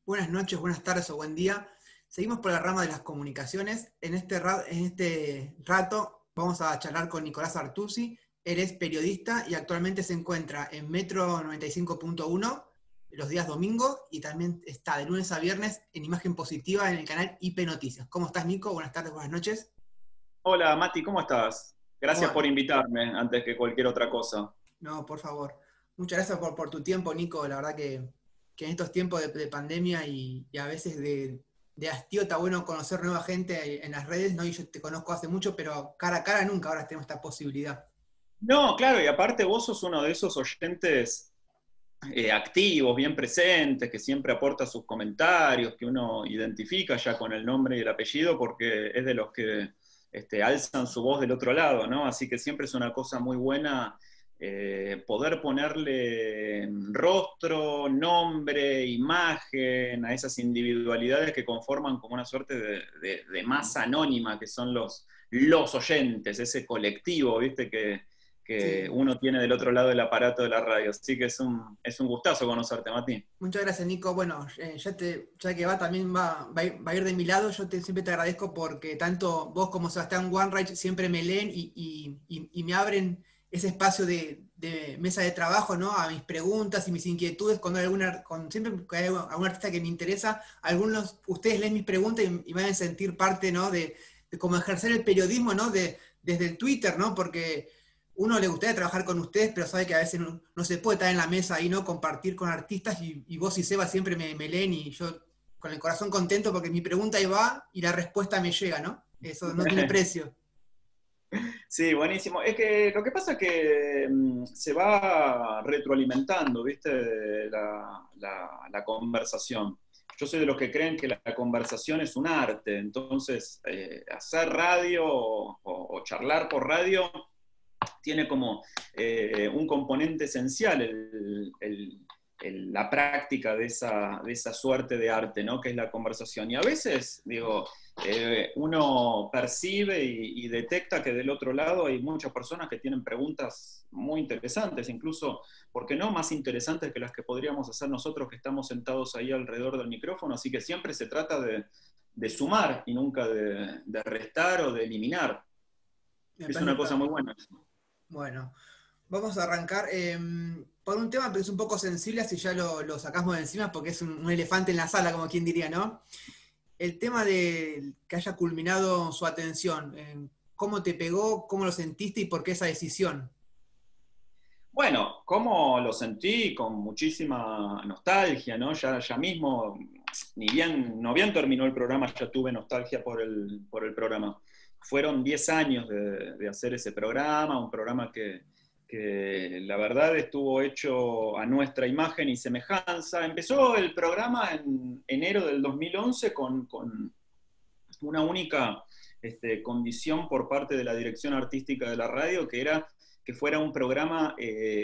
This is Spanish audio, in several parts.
Buenas noches, buenas tardes o buen día. Seguimos por la rama de las comunicaciones. En este rato vamos a charlar con Nicolás Artusi. Él es periodista y actualmente se encuentra en Metro 95.1 los días domingo y también está de lunes a viernes en Imagen Positiva en el canal IP Noticias. ¿Cómo estás, Nico? Buenas tardes, buenas noches. Hola Mati, ¿cómo estás? Gracias por Bueno, invitarme antes que cualquier otra cosa. no, por favor. Muchas gracias por tu tiempo, Nico. La verdad que en estos tiempos de pandemia y a veces de hastío está bueno conocer nueva gente en las redes, ¿no? Y yo te conozco hace mucho, pero cara a cara nunca ahora tenemos esta posibilidad. No, claro, y aparte vos sos uno de esos oyentes activos, bien presentes, que siempre aporta sus comentarios, que uno identifica ya con el nombre y el apellido, porque es de los que alzan su voz del otro lado, ¿no? Así que siempre es una cosa muy buena poder ponerle rostro, nombre, imagen a esas individualidades que conforman como una suerte de masa anónima que son los oyentes, ese colectivo, ¿viste? Que Sí, uno tiene del otro lado del aparato de la radio. Así que es un gustazo conocerte, Mati. muchas gracias, Nico. Bueno, ya que va, también va a ir de mi lado. Siempre te agradezco porque tanto vos como Sebastián Wanreich siempre me leen y me abren ese espacio de mesa de trabajo, ¿no? A mis preguntas y mis inquietudes. Siempre que hay algún artista que me interesa, ustedes leen mis preguntas y me hacen sentir parte, ¿no? De cómo ejercer el periodismo, ¿no? Desde el Twitter, ¿no? Porque uno le gustaría trabajar con ustedes, pero sabe que a veces no se puede estar en la mesa ahí, ¿no? Compartir con artistas y vos y Seba siempre me leen y yo con el corazón contento porque mi pregunta ahí va y la respuesta me llega, ¿no? Eso no tiene precio. Sí, buenísimo. Es que lo que pasa es que se va retroalimentando, ¿viste? La conversación. Yo soy de los que creen que la conversación es un arte, entonces hacer radio o charlar por radio tiene como un componente esencial la práctica de esa suerte de arte, ¿no? Que es la conversación. Y a veces, digo, uno percibe y detecta que del otro lado hay muchas personas que tienen preguntas muy interesantes, incluso, ¿por qué no?, más interesantes que las que podríamos hacer nosotros que estamos sentados ahí alrededor del micrófono. Así que siempre se trata de sumar y nunca de restar o de eliminar. Me Es parece una cosa muy buena. bueno. Vamos a arrancar por un tema que es un poco sensible, así ya lo sacamos de encima porque es un elefante en la sala, como quien diría, ¿no? El tema de que haya culminado su atención, ¿cómo te pegó, cómo lo sentiste y por qué esa decisión? Bueno, como lo sentí con muchísima nostalgia, ¿no? Ya mismo, no bien terminó el programa, ya tuve nostalgia por el programa. Fueron 10 años de hacer ese programa, un programa que la verdad estuvo hecho a nuestra imagen y semejanza. Empezó el programa en enero del 2011 con una única condición por parte de la dirección artística de la radio, que era que fuera un programa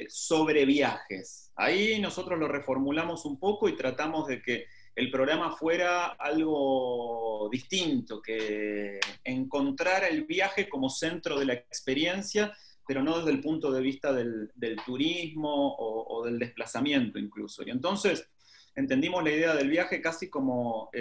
sobre viajes. Ahí nosotros lo reformulamos un poco y tratamos de que el programa fuera algo distinto, que encontrara el viaje como centro de la experiencia, pero no desde el punto de vista del turismo o del desplazamiento incluso. Y entonces entendimos la idea del viaje casi como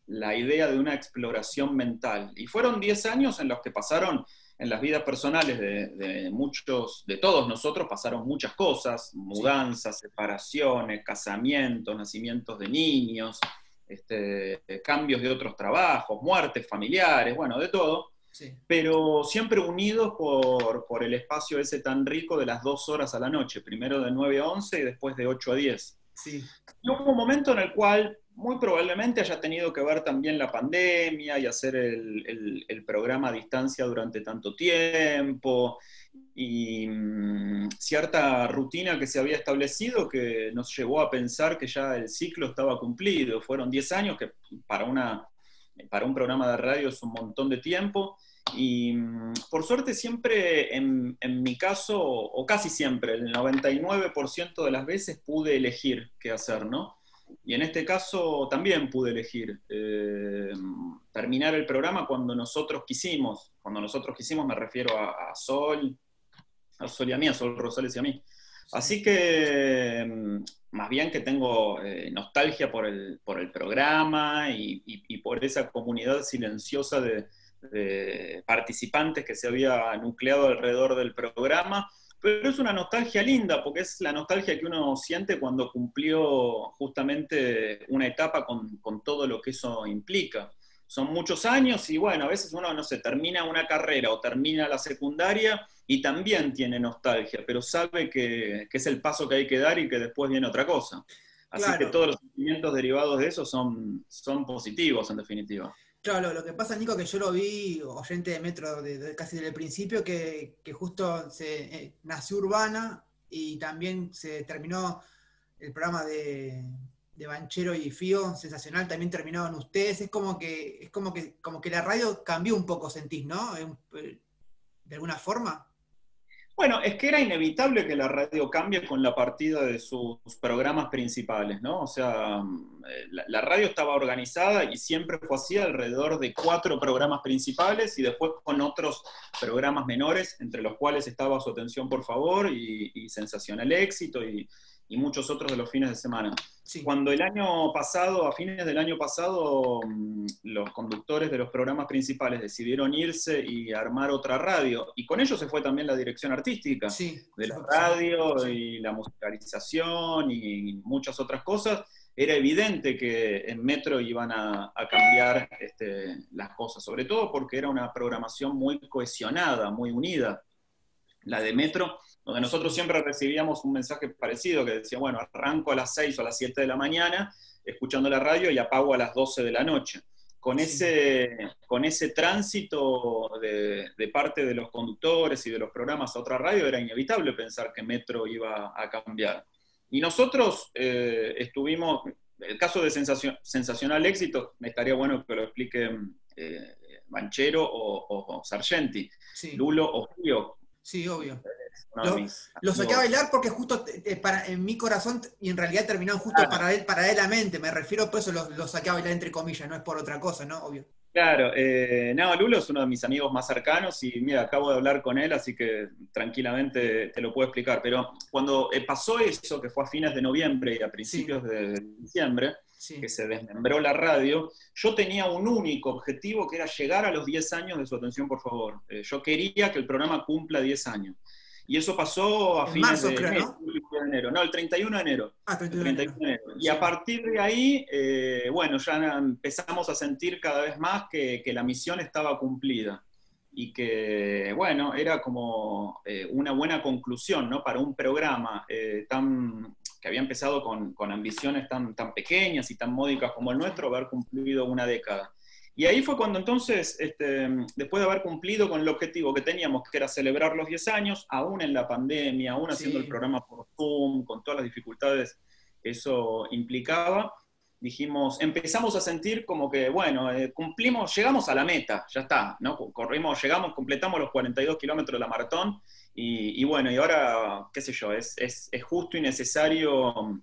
la idea de una exploración mental. Y fueron 10 años en los que pasaron en las vidas personales de todos nosotros, pasaron muchas cosas: Sí, mudanzas, separaciones, casamientos, nacimientos de niños, cambios de otros trabajos, muertes familiares, bueno, de todo, sí, pero siempre unidos por el espacio ese tan rico de las 2 horas a la noche, primero de 9 a 11 y después de 8 a 10. sí. Y hubo un momento en el cual muy probablemente haya tenido que ver también la pandemia y hacer el programa a distancia durante tanto tiempo y cierta rutina que se había establecido que nos llevó a pensar que ya el ciclo estaba cumplido. Fueron 10 años que para un programa de radio es un montón de tiempo. Y por suerte siempre, en mi caso, o casi siempre, el 99% de las veces pude elegir qué hacer, ¿no? Y en este caso también pude elegir terminar el programa cuando nosotros quisimos. Cuando nosotros quisimos me refiero a Sol y a mí, a Sol Rosales y a mí. Sí. Así que, más bien que tengo nostalgia por el programa y por esa comunidad silenciosa de participantes que se había nucleado alrededor del programa. Pero es una nostalgia linda, porque es la nostalgia que uno siente cuando cumplió justamente una etapa con todo lo que eso implica. Son muchos años y bueno, a veces uno, no sé, termina una carrera o termina la secundaria y también tiene nostalgia, pero sabe que es el paso que hay que dar y que después viene otra cosa. Así que Claro, todos los sentimientos derivados de eso son positivos, en definitiva. claro, lo que pasa, Nico, que yo lo vi oyente de Metro casi desde el principio, que justo nació Urbana y también se terminó el programa de Banchero y Fío, sensacional, también terminaron ustedes. Como que la radio cambió un poco, sentís, ¿no? De alguna forma. Bueno, es que era inevitable que la radio cambie con la partida de sus programas principales, ¿no? O sea, la radio estaba organizada y siempre fue así alrededor de 4 programas principales y después con otros programas menores, entre los cuales estaba Su Atención, por favor, y Sensacional Éxito y muchos otros de los fines de semana. Sí, Cuando el año pasado, a fines del año pasado, los conductores de los programas principales decidieron irse y armar otra radio, y con ello se fue también la dirección artística sí, de la sí, radio sí. y la musicalización y muchas otras cosas. Era evidente que en Metro iban a cambiar las cosas, sobre todo porque era una programación muy cohesionada, muy unida, la de Metro, donde nosotros Sí. siempre recibíamos un mensaje parecido que decía, bueno, arranco a las 6 o a las 7 de la mañana escuchando la radio y apago a las 12 de la noche. Sí. Con ese tránsito de parte de los conductores y de los programas a otra radio, era inevitable pensar que Metro iba a cambiar. Y nosotros estuvimos, el caso de Sensacional Éxito, me estaría bueno que lo explique Banchero o Sargenti, Sí, Lulo o Fío, sí, obvio. uno de Lo, mis lo saqué a amigos. bailar porque justo en mi corazón y en realidad terminaron justo Claro, paralelamente. Me refiero, por eso los saqué a bailar entre comillas, no es por otra cosa, ¿no? Obvio. claro. No, Lulo es uno de mis amigos más cercanos y mira, acabo de hablar con él, así que tranquilamente te lo puedo explicar. Pero cuando pasó eso, que fue a fines de noviembre y a Sí, principios de diciembre, que sí. se desmembró la radio, yo tenía un único objetivo que era llegar a los 10 años de Su Atención, por favor. Yo quería que el programa cumpla 10 años. Y eso pasó a En fines marzo, de creo, enero, ¿no? no, el 31 de enero. Ah, El 31 de 31 enero. de enero. Y a Sí, partir de ahí, bueno, ya empezamos a sentir cada vez más que la misión estaba cumplida y que, bueno, era como una buena conclusión, ¿no? Para un programa que había empezado con ambiciones tan pequeñas y tan módicas como el sí, nuestro, haber cumplido una década. Y ahí fue cuando entonces, después de haber cumplido con el objetivo que teníamos, que era celebrar los 10 años, aún en la pandemia, aún haciendo el sí, programa por Zoom, con todas las dificultades que eso implicaba, dijimos, empezamos a sentir como que, bueno, cumplimos, llegamos a la meta, ya está, ¿no? Corrimos, llegamos, completamos los 42 kilómetros de la maratón, y bueno, y ahora, qué sé yo, es justo y necesario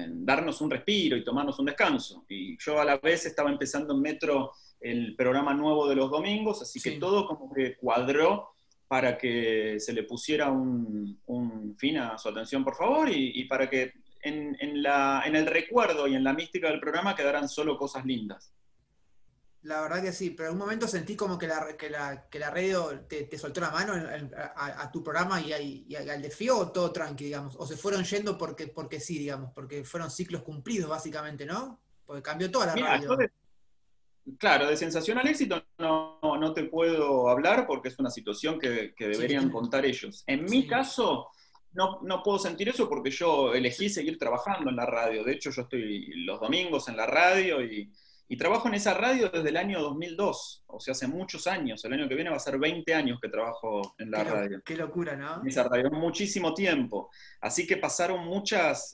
darnos un respiro y tomarnos un descanso. Y yo a la vez estaba empezando en Metro el programa nuevo de los domingos, así que sí. todo como que cuadró para que se le pusiera un fin a Su Atención, por favor, y para que en el recuerdo y en la mística del programa quedaran solo cosas lindas. La verdad que sí, pero en un momento sentí como que la radio te soltó la mano a tu programa y al desfío, o todo tranqui, digamos. O se fueron yendo porque sí, digamos, porque fueron ciclos cumplidos, básicamente, ¿no? Porque cambió toda la Mira, radio. claro, de Sensacional Éxito no te puedo hablar porque es una situación que Sí, que deberían tiene. contar ellos. En mi Sí, caso, no puedo sentir eso porque yo elegí sí. seguir trabajando en la radio. De hecho, yo estoy los domingos en la radio y trabajo en esa radio desde el año 2002, o sea, hace muchos años. El año que viene va a ser 20 años que trabajo en la radio. Qué locura, ¿no? Esa radio, muchísimo tiempo. Así que pasaron muchas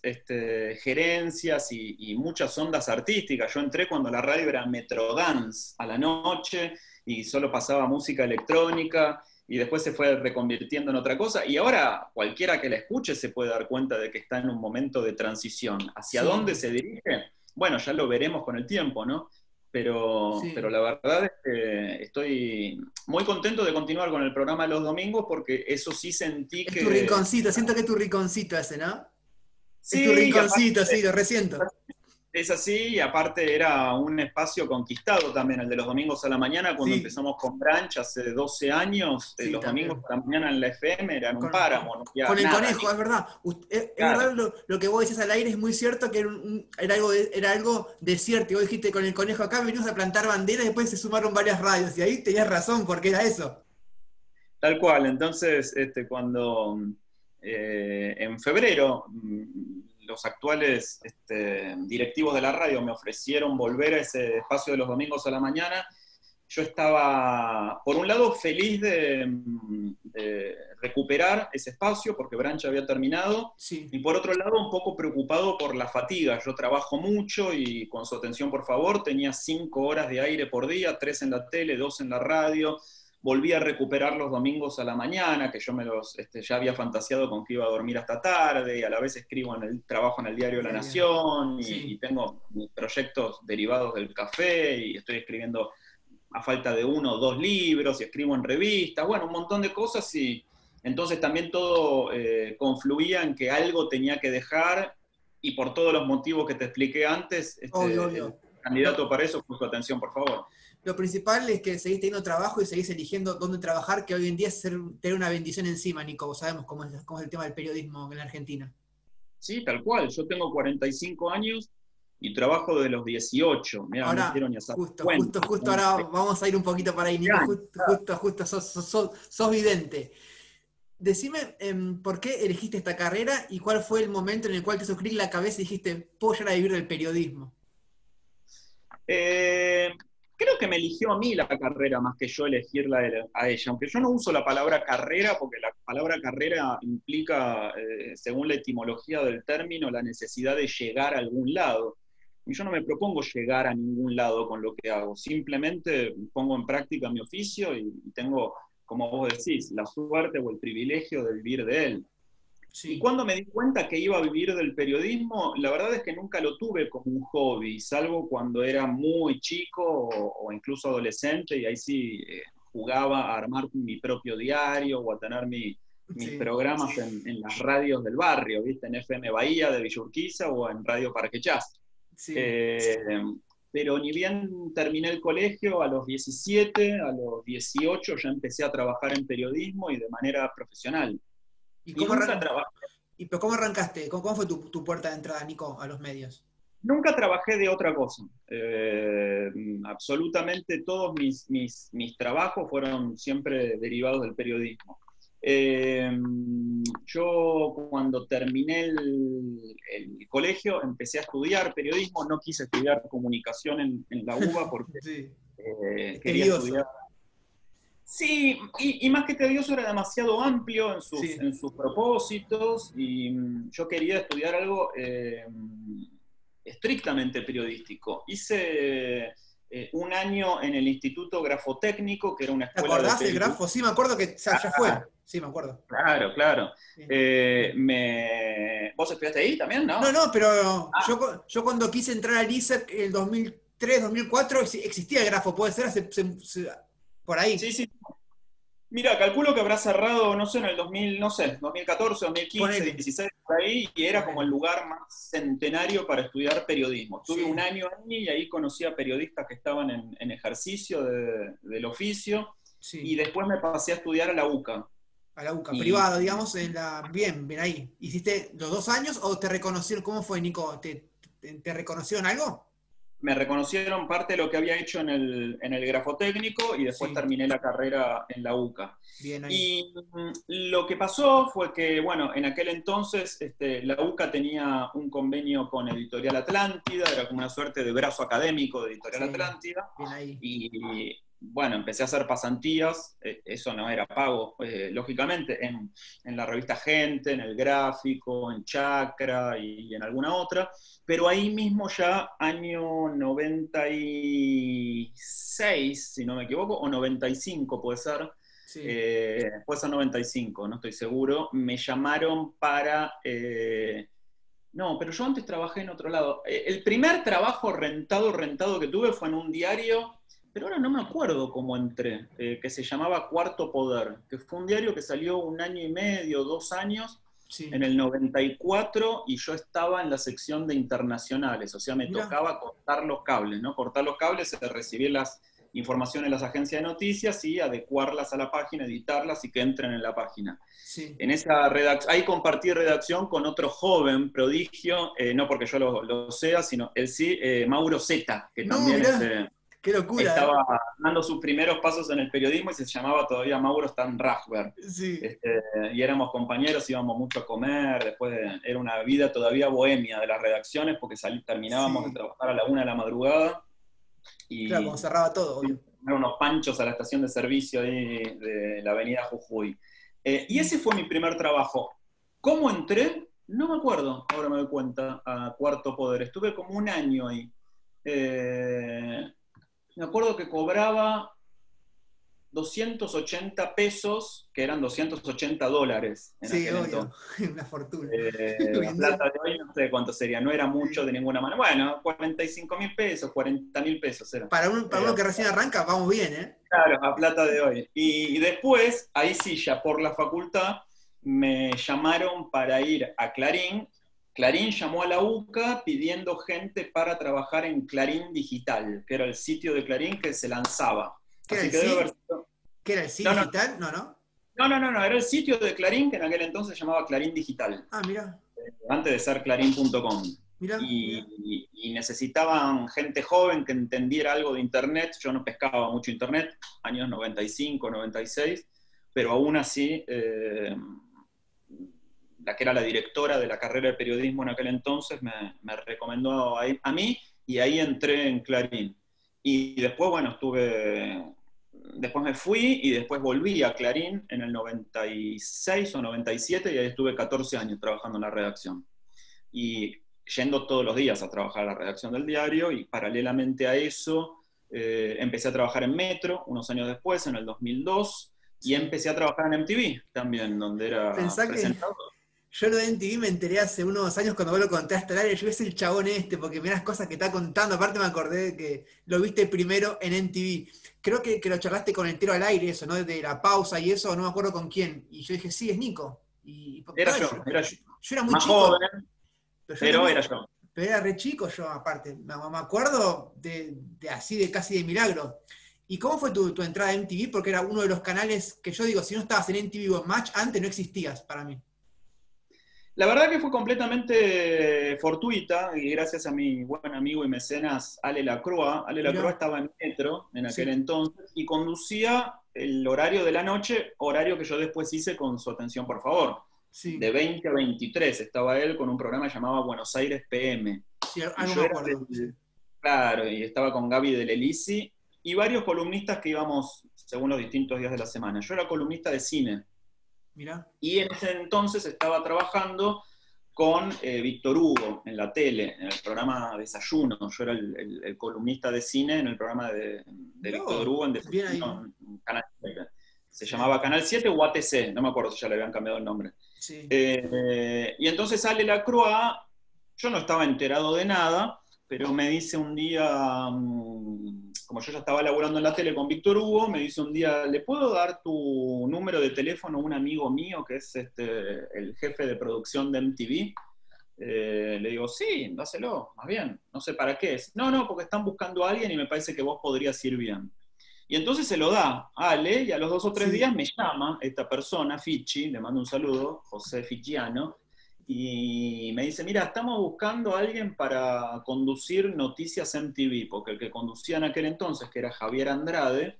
gerencias y muchas ondas artísticas. Yo entré cuando la radio era Metrodance a la noche y solo pasaba música electrónica y después se fue reconvirtiendo en otra cosa. Y ahora cualquiera que la escuche se puede dar cuenta de que está en un momento de transición. ¿Hacia dónde Sí, se dirige? Bueno, ya lo veremos con el tiempo, ¿no? pero Sí. la verdad es que estoy muy contento de continuar con el programa los domingos porque eso sí sentí Es tu que... rinconcito, siento que es tu rinconcito ese, ¿no? Es tu Sí, y aparte rinconcito, sí, lo resiento. es así, y aparte era un espacio conquistado también, el de los domingos a la mañana, cuando Sí, empezamos con Branch hace 12 años, sí, los domingos también. a la mañana en la FM eran un páramo, no había Con el nada, conejo, es verdad. Es claro, verdad lo que vos decís al aire, es muy cierto que era algo desierto. Y vos dijiste con el conejo acá venimos a plantar banderas y después se sumaron varias radios. Y ahí tenías razón, porque era eso. tal cual. Entonces, cuando en febrero los actuales directivos de la radio me ofrecieron volver a ese espacio de los domingos a la mañana, yo estaba, por un lado, feliz de recuperar ese espacio porque Branch había terminado, Sí. y por otro lado, un poco preocupado por la fatiga. Yo trabajo mucho y con su atención, por favor, tenía 5 horas de aire por día, 3 en la tele, 2 en la radio. Volví a recuperar los domingos a la mañana, que yo ya había fantaseado con que iba a dormir hasta tarde, y a la vez escribo trabajo en el diario La Diario. Nación, y Sí. tengo mis proyectos derivados del café, y estoy escribiendo a falta de 1 o 2 libros, y escribo en revistas, bueno, un montón de cosas, y entonces también todo confluía en que algo tenía que dejar, y por todos los motivos que te expliqué antes, Obvio, el obvio. candidato para eso fue su atención, por favor. Lo principal es que seguís teniendo trabajo y seguís eligiendo dónde trabajar, que hoy en día es tener una bendición encima, Nico. Sabemos cómo es el tema del periodismo en la Argentina. Sí, tal cual, yo tengo 45 años y trabajo de los 18, mira, no Ahora, quiero ni hacer justo, cuenta, justo, justo, son ahora vamos a ir un poquito para ahí, 20 Nico. años. Justo, justo, justo, sos vidente. Decime, ¿por qué elegiste esta carrera y cuál fue el momento en el cual te hizo clic la cabeza y dijiste, puedo llegar a vivir del periodismo? Eh, Creo que me eligió a mí la carrera más que yo elegirla a ella, aunque yo no uso la palabra carrera porque la palabra carrera implica, según la etimología del término, la necesidad de llegar a algún lado. Y yo no me propongo llegar a ningún lado con lo que hago, simplemente pongo en práctica mi oficio y tengo, como vos decís, la suerte o el privilegio de vivir de él. Y Sí, cuando me di cuenta que iba a vivir del periodismo, la verdad es que nunca lo tuve como un hobby, salvo cuando era muy chico o incluso adolescente, y ahí sí jugaba a armar mi propio diario o a tener mis sí, programas en las radios del barrio, ¿viste? En FM Bahía de Villa Urquiza o en Radio Parque Chas. sí. Eh, pero ni bien terminé el colegio, a los 17, a los 18 ya empecé a trabajar en periodismo y de manera profesional. ¿Y Y cómo, nunca trabajé. pero cómo arrancaste? ¿Cómo fue tu puerta de entrada, Nico, a los medios? Nunca trabajé de otra cosa. Absolutamente todos mis trabajos fueron siempre derivados del periodismo. Eh, yo cuando terminé el colegio empecé a estudiar periodismo, no quise estudiar comunicación en la UBA porque Sí, es quería estudiar. tedioso. Sí, y más que tedioso era demasiado amplio Sí, en sus propósitos, y yo quería estudiar algo estrictamente periodístico. Hice 1 año en el Instituto Grafotécnico, que era una ¿te escuela de acordás del periodismo. grafo? Sí, me acuerdo que ya fue. Ah, Sí, me acuerdo. claro, claro. Sí. ¿Vos estudiaste ahí también? No, No. no, pero Ah, yo cuando quise entrar al ISEC en el 2003, 2004, existía el grafo, puede ser por ahí. sí, sí. Mira, calculo que habrá cerrado, no sé, en el 2000, no sé, 2014, 2015, Ponele, 16, por ahí, y era como el ponele. lugar más centenario para estudiar periodismo. Estuve un Sí, año ahí y ahí conocí a periodistas que estaban en ejercicio del oficio, y sí. después me pasé a estudiar a la UCA. A la UCA, Y privado, digamos, bien, bien ahí. ¿Hiciste los 2 años o te reconocieron? ¿Cómo fue, Nico? ¿Te reconocieron algo? me reconocieron parte de lo que había hecho en el grafotécnico, y después Sí, terminé la carrera en la UCA. bien ahí. Y lo que pasó fue que, bueno, en aquel entonces la UCA tenía un convenio con Editorial Atlántida, era como una suerte de brazo académico de Editorial Sí, Atlántida, bien ahí. y bueno, empecé a hacer pasantías, eso no era pago, lógicamente, en la revista Gente, en El Gráfico, en Chacra y en alguna otra, pero ahí mismo ya año 96, si no me equivoco, o 95 Sí, puede ser 95, no estoy seguro, me llamaron para No, pero yo antes trabajé en otro lado. El primer trabajo rentado que tuve fue en un diario, pero ahora no me acuerdo cómo entré, que se llamaba Cuarto Poder, que fue un diario que salió 1 año y medio, 2 años, Sí. en el 94, y yo estaba en la sección de internacionales, o sea, me Mirá, tocaba cortar los cables, ¿no? Cortar los cables, recibir las informaciones de las agencias de noticias y adecuarlas a la página, editarlas y que entren en la página. sí. En esa redacción, ahí compartí redacción con otro joven prodigio, no porque yo lo sea, sino él sí, Mauro Zeta, que No, también mirá, qué locura, ¿eh? estaba dando sus primeros pasos en el periodismo y se llamaba todavía Mauro Stan Rachberg. Sí, Y éramos compañeros, íbamos mucho a comer, después era una vida todavía bohemia de las redacciones, porque terminábamos de sí. trabajar a la 1 de la madrugada Claro, cuando y cerraba todo, obvio. unos panchos a la estación de servicio ahí de la avenida Jujuy. Y ese fue mi primer trabajo. ¿Cómo entré? No me acuerdo, ahora me doy cuenta, a Cuarto Poder. Estuve como 1 año ahí. Me acuerdo que cobraba 280 pesos, que eran $280 en Sí, aquel obvio. entonces. Una fortuna. Hoy La en día. plata de hoy no sé cuánto sería, no era mucho Sí. de ninguna manera. Bueno, 45.000 pesos, 40.000 pesos era. Para uno que recién arranca, vamos bien, ¿eh? Claro, a plata de hoy. Y después, ahí sí, ya por la facultad, me llamaron para ir a Clarín. Clarín llamó a la UCA pidiendo gente para trabajar en Clarín Digital, que era el sitio de Clarín que se lanzaba. ¿Qué era Así el que debe haber sí? sido... ¿Qué era el sí No, no, digital? No, no. no, era el sitio de Clarín que en aquel entonces se llamaba Clarín Digital, Ah, mira, antes de ser clarín.com. mira, mira. Y necesitaban gente joven que entendiera algo de Internet. Yo no pescaba mucho Internet, años 95, 96, pero aún así, la que era la directora de la carrera de periodismo en aquel entonces me recomendó a mí, y ahí entré en Clarín. Y después, bueno, después me fui y después volví a Clarín en el 96 o 97 y ahí estuve 14 años trabajando en la redacción. Y yendo todos los días a trabajar a la redacción del diario, y paralelamente a eso empecé a trabajar en Metro unos años después, en el 2002, y Sí. empecé a trabajar en MTV también, donde era Pensá que presentador. yo lo de MTV me enteré hace unos años cuando vos lo contaste al aire. Yo es el chabón este, porque mirá las cosas que está contando. Aparte me acordé de que lo viste primero en MTV. Creo que lo charlaste con el tiro al aire, eso, ¿no? De la pausa y eso, no me acuerdo con quién. Y yo dije, sí, es Nico. Era Pará, yo, era yo. yo era muy Más chico, joven, pero yo era pero muy, era yo. pero era re chico yo, aparte. Me acuerdo de así, de casi de milagro. ¿Y cómo fue tu entrada a MTV? Porque era uno de los canales que yo digo, si no estabas en MTV o en Match, antes no existías para mí. La verdad que fue completamente fortuita, y gracias a mi buen amigo y mecenas Ale Lacroix. Ale Lacroix Mirá, estaba en Metro en aquel sí, entonces y conducía el horario de la noche, horario que yo después hice con su atención, por favor. De sí, 20 a 23 estaba él con un programa llamado Buenos Aires PM. sí, Y algo yo me era acuerdo. Sí. claro, y estaba con Gaby del Elisi y varios columnistas que íbamos según los distintos días de la semana. Yo era columnista de cine. Mirá, Y en ese entonces estaba trabajando con Víctor Hugo en la tele, en el programa Desayuno. Yo era el columnista de cine en el programa de mirá Víctor vos, Hugo en bien ahí. Desayuno en Canal 7. Se Sí, llamaba Canal 7 o ATC, no me acuerdo si ya le habían cambiado el nombre. sí, Y entonces sale la Croa, yo no estaba enterado de nada, pero me dice un día, como yo ya estaba laburando en la tele con Víctor Hugo, me dice un día, ¿le puedo dar tu número de teléfono a un amigo mío que es el jefe de producción de MTV? Le digo, sí, dáselo, más bien, no sé para qué es. No, porque están buscando a alguien y me parece que vos podrías ir bien. Y entonces se lo da a Ale, y a los 2 o 3 días sí, me llama esta persona, Fichi, le mando un saludo, José Ficchiano, y me dice, mira, estamos buscando a alguien para conducir Noticias MTV, porque el que conducía en aquel entonces, que era Javier Andrade,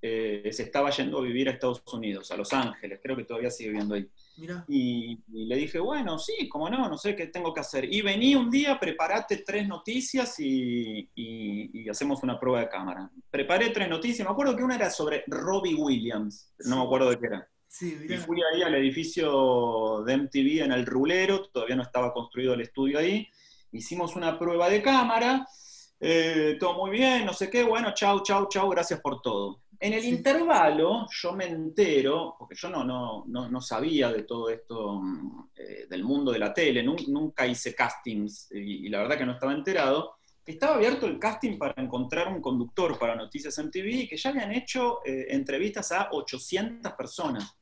se estaba yendo a vivir a Estados Unidos, a Los Ángeles, creo que todavía sigue viviendo ahí. mirá. Y le dije, bueno, sí, cómo no sé qué tengo que hacer. Y vení un día, preparate 3 noticias y hacemos una prueba de cámara. Preparé 3 noticias, me acuerdo que una era sobre Robbie Williams, no me Sí, acuerdo de qué era. sí, Y mirá. fui ahí al edificio de MTV en el Rulero, todavía no estaba construido el estudio ahí. Hicimos una prueba de cámara, todo muy bien, no sé qué, bueno, chau, gracias por todo. En el Sí. intervalo yo me entero, porque yo no sabía de todo esto del mundo de la tele, nunca hice castings y la verdad que no estaba enterado, que estaba abierto el casting para encontrar un conductor para Noticias MTV y que ya habían hecho entrevistas a 800 personas.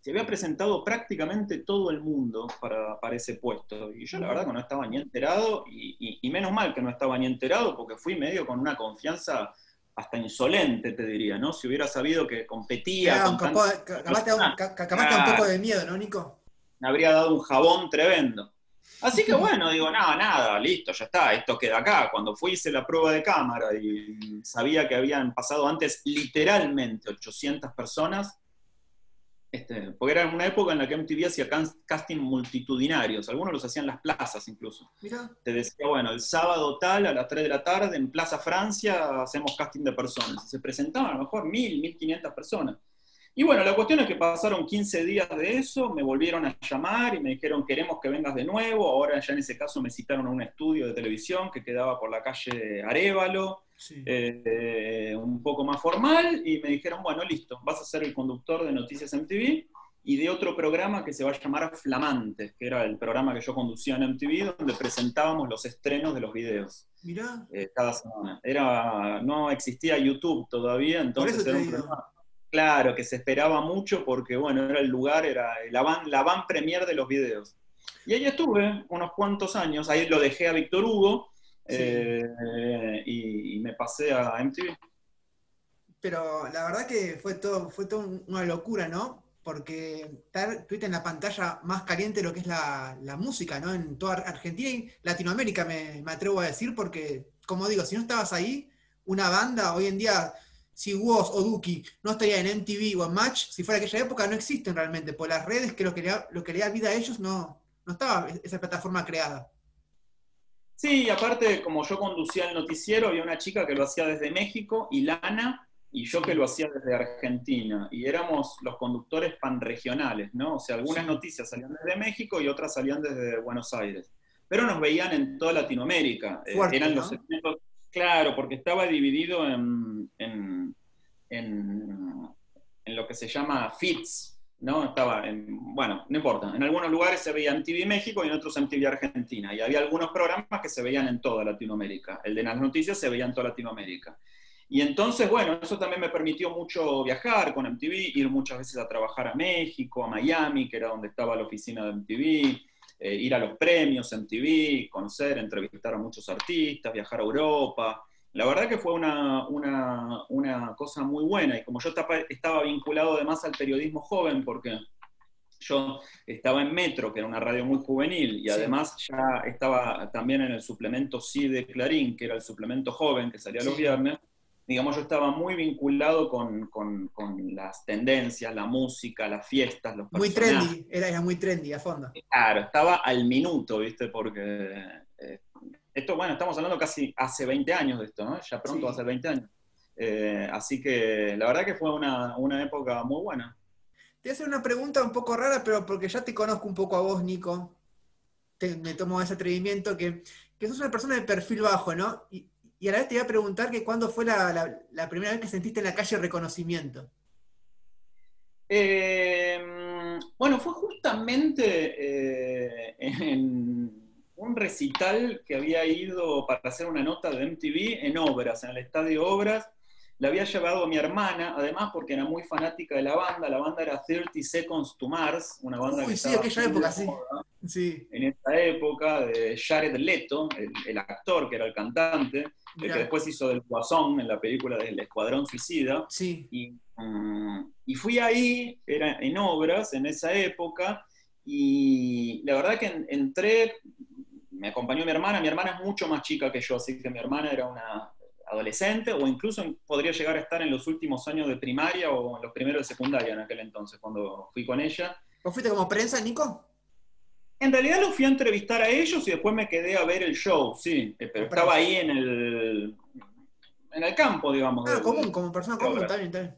Se había presentado prácticamente todo el mundo para ese puesto. Y yo la verdad que no estaba ni enterado, y menos mal que no estaba ni enterado, porque fui medio con una confianza hasta insolente, te diría, ¿no? Si hubiera sabido que Te competía da un con tantas capaz, personas, capaz te da un poco claro, de miedo, ¿no, Nico? me habría dado un jabón tremendo. Así que bueno, digo, nada, listo, ya está, esto queda acá. Cuando fui hice la prueba de cámara y sabía que habían pasado antes literalmente 800 personas, porque era una época en la que MTV hacía casting multitudinarios, algunos los hacían en las plazas incluso. Mira, Te decía, bueno, el sábado tal, a las 3 de la tarde, en Plaza Francia, hacemos casting de personas. Y se presentaban a lo mejor 1.500 personas. Y bueno, la cuestión es que pasaron 15 días de eso, me volvieron a llamar y me dijeron, queremos que vengas de nuevo. Ahora ya en ese caso me citaron a un estudio de televisión que quedaba por la calle Arévalo, sí. un poco más formal, y me dijeron, bueno, listo, vas a ser el conductor de Noticias MTV y de otro programa que se va a llamar Flamantes, que era el programa que yo conducía en MTV, donde presentábamos los estrenos de los videos Mirá, cada semana. No existía YouTube todavía, por entonces eso te era un digo. programa, claro, que se esperaba mucho porque, bueno, era el lugar, era la van premier de los videos. Y ahí estuve unos cuantos años, ahí lo dejé a Víctor Hugo Sí. y me pasé a MTV. Pero la verdad que fue todo una locura, ¿no? Porque estuviste en la pantalla más caliente de lo que es la música, ¿no? En toda Argentina y Latinoamérica, me atrevo a decir, porque, como digo, si no estabas ahí, una banda, hoy en día, si Woz o Duki no estaría en MTV o en Match, si fuera aquella época, no existen realmente, por las redes, que lo que le da vida a ellos, no estaba esa plataforma creada. Sí, y aparte, como yo conducía el noticiero, había una chica que lo hacía desde México, Ilana, y yo que Sí, lo hacía desde Argentina. Y éramos los conductores panregionales, ¿no? O sea, algunas sí, noticias salían desde México y otras salían desde Buenos Aires. Pero nos veían en toda Latinoamérica. fuerte, Eran los ¿no? segmentos, claro, porque estaba dividido en lo que se llama feeds, ¿no? Bueno, no importa, en algunos lugares se veía MTV México y en otros MTV Argentina, y había algunos programas que se veían en toda Latinoamérica. El de las noticias se veía en toda Latinoamérica. Y entonces, bueno, eso también me permitió mucho viajar con MTV, ir muchas veces a trabajar a México, a Miami, que era donde estaba la oficina de MTV, ir a los premios MTV, conocer, entrevistar a muchos artistas, viajar a Europa. La verdad que fue una cosa muy buena, y como yo estaba vinculado además al periodismo joven, porque yo estaba en Metro, que era una radio muy juvenil, y Sí, además ya estaba también en el suplemento Sí de Clarín, que era el suplemento joven que salía los sí. viernes. Digamos, yo estaba muy vinculado con las tendencias, la música, las fiestas, los Muy personajes. trendy, era muy trendy a fondo. Claro, estaba al minuto, ¿viste? Porque esto, bueno, estamos hablando casi hace 20 años de esto, ¿no? Ya pronto va a Sí. ser 20 años. Así que la verdad que fue una época muy buena. Te voy a hacer una pregunta un poco rara, pero porque ya te conozco un poco a vos, Nico, me tomo ese atrevimiento, que sos una persona de perfil bajo, ¿no? Y a la vez te voy a preguntar que cuándo fue la primera vez que sentiste en la calle reconocimiento. Bueno, fue justamente en un recital que había ido para hacer una nota de MTV en Obras, en el Estadio Obras. La había llevado mi hermana, además porque era muy fanática de la banda. La banda era 30 Seconds to Mars, una banda que Uy, sí, estaba aquella muy de época, sí. moda Sí, en esa época, de Jared Leto, el actor que era el cantante, el que mirá, después hizo del Guasón en la película del Escuadrón Suicida. sí. Y fui ahí, era en Obras, en esa época, y la verdad que entré, me acompañó mi hermana es mucho más chica que yo, así que mi hermana era una adolescente, o incluso podría llegar a estar en los últimos años de primaria o en los primeros de secundaria en aquel entonces, cuando fui con ella. ¿Vos fuiste como prensa, Nico? En realidad lo fui a entrevistar a ellos y después me quedé a ver el show, sí, pero Como estaba prensa. ahí en el campo, digamos, Ah, común, de como persona común, obra. está bien, está bien.